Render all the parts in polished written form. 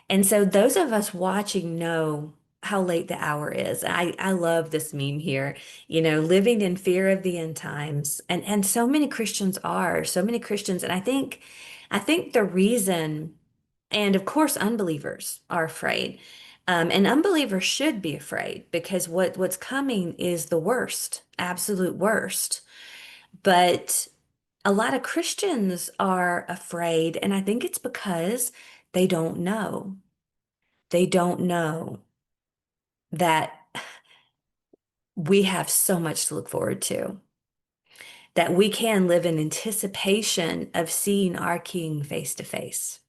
And so those of us watching know how late the hour is. I love this meme here, living in fear of the end times. And so many Christians are, so many Christians. And I think the reason, and of course unbelievers are afraid. And unbelievers should be afraid because what's coming is the worst, absolute worst. But a lot of Christians are afraid, and I think it's because they don't know. They don't know that we have so much to look forward to, that we can live in anticipation of seeing our King face to face.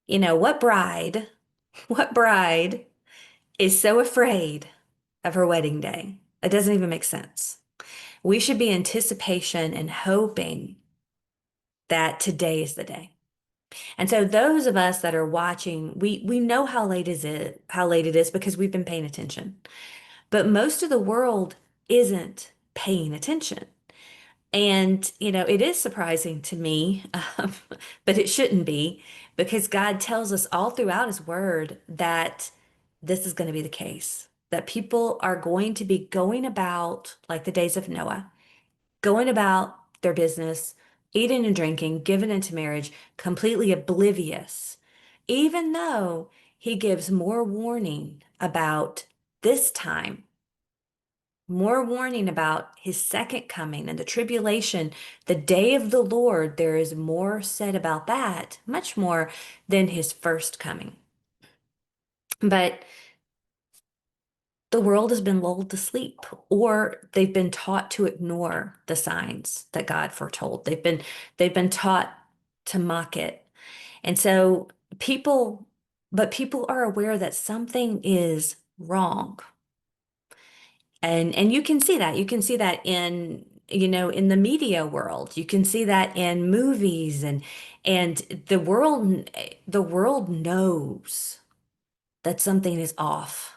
What bride is so afraid of her wedding day? It doesn't even make sense. We should be in anticipation and hoping that today is the day. And so those of us that are watching, we know how late it is because we've been paying attention. But most of the world isn't paying attention. And, it is surprising to me, but it shouldn't be because God tells us all throughout His Word that this is going to be the case, that people are going to be going about like the days of Noah, going about their business, eating and drinking, given into marriage, completely oblivious, even though He gives more warning about this time, more warning about His second coming and the tribulation, the day of the Lord. There is more said about that, much more than His first coming. But the world has been lulled to sleep, or they've been taught to ignore the signs that God foretold. They've been taught to mock it. And so people are aware that something is wrong. And you can see that. You can see that in the media world. You can see that in movies and the world knows that something is off,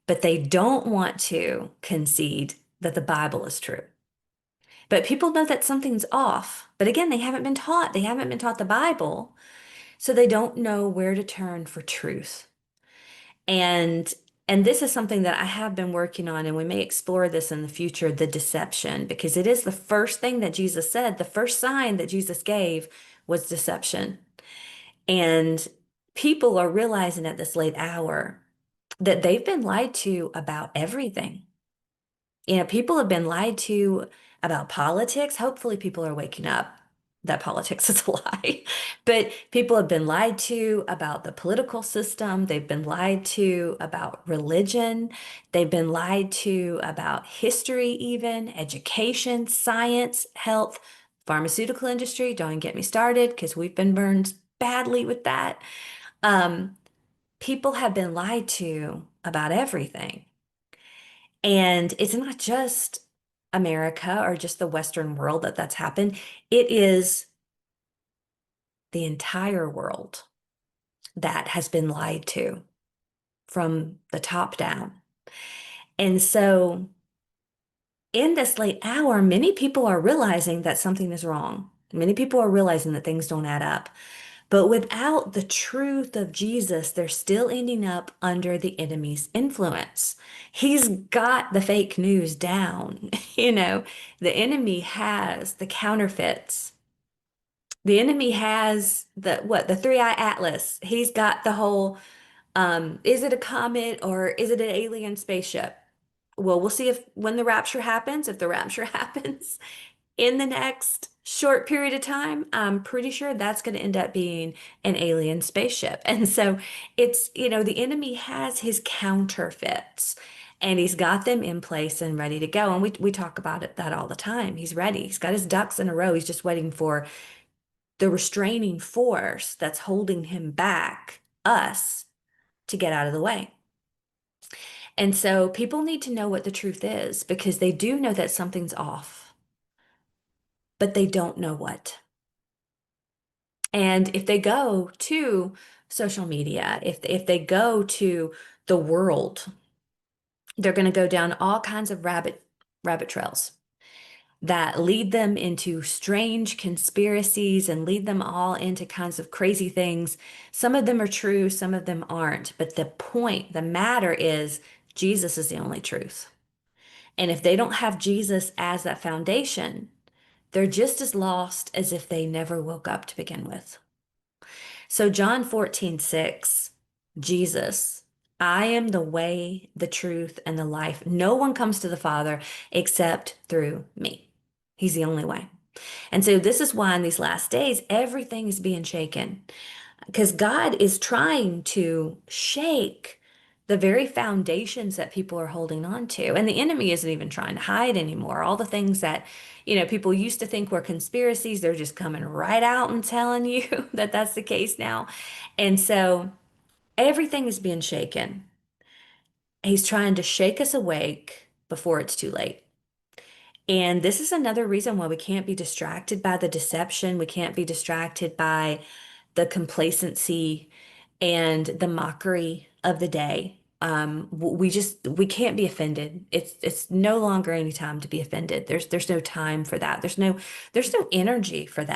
but they don't want to concede that the Bible is true. But people know that something's off. But again, they haven't been taught. They haven't been taught the Bible, so they don't know where to turn for truth. And and this is something that I have been working on, and we may explore this in the future, the deception, because it is the first thing that Jesus said. The first sign that Jesus gave was deception. And people are realizing at this late hour that they've been lied to about everything. People have been lied to about politics. Hopefully, people are waking up that politics is a lie. But people have been lied to about the political system. They've been lied to about religion. They've been lied to about history, even education, science, health, pharmaceutical industry. Don't get me started because we've been burned badly with that. Um, People have been lied to about everything. And it's not just America or just the Western world that's happened. It is the entire world that has been lied to from the top down. And so in this late hour, many people are realizing that something is wrong. Many people are realizing that things don't add up. But without the truth of Jesus, they're still ending up under the enemy's influence. He's got the fake news down. The enemy has the counterfeits. The enemy has the three-eye atlas. He's got the whole, is it a comet or is it an alien spaceship? Well, we'll see if when the rapture happens, if the rapture happens in the next short period of time, I'm pretty sure that's going to end up being an alien spaceship. And so the enemy has his counterfeits and he's got them in place and ready to go. And we talk about that all the time. He's ready. He's got his ducks in a row. He's just waiting for the restraining force that's holding him back, us, to get out of the way. And so people need to know what the truth is because they do know that something's off, but they don't know what. And if they go to social media, if they go to the world, they're going to go down all kinds of rabbit trails. that lead them into strange conspiracies and lead them all into kinds of crazy things. Some of them are true, some of them aren't. But the point, the matter is Jesus is the only truth. And if they don't have Jesus as that foundation, they're just as lost as if they never woke up to begin with. So, John 14:6, Jesus, I am the way, the truth, and the life. No one comes to the Father except through me. He's the only way. And so, this is why in these last days, everything is being shaken because God is trying to shake the very foundations that people are holding on to. And the enemy isn't even trying to hide anymore. All the things that, people used to think were conspiracies, they're just coming right out and telling you that that's the case now. And so everything is being shaken. He's trying to shake us awake before it's too late. And this is another reason why we can't be distracted by the deception. We can't be distracted by the complacency and the mockery of the day. We can't be offended. It's no longer any time to be offended. There's no time for that. There's no energy for that.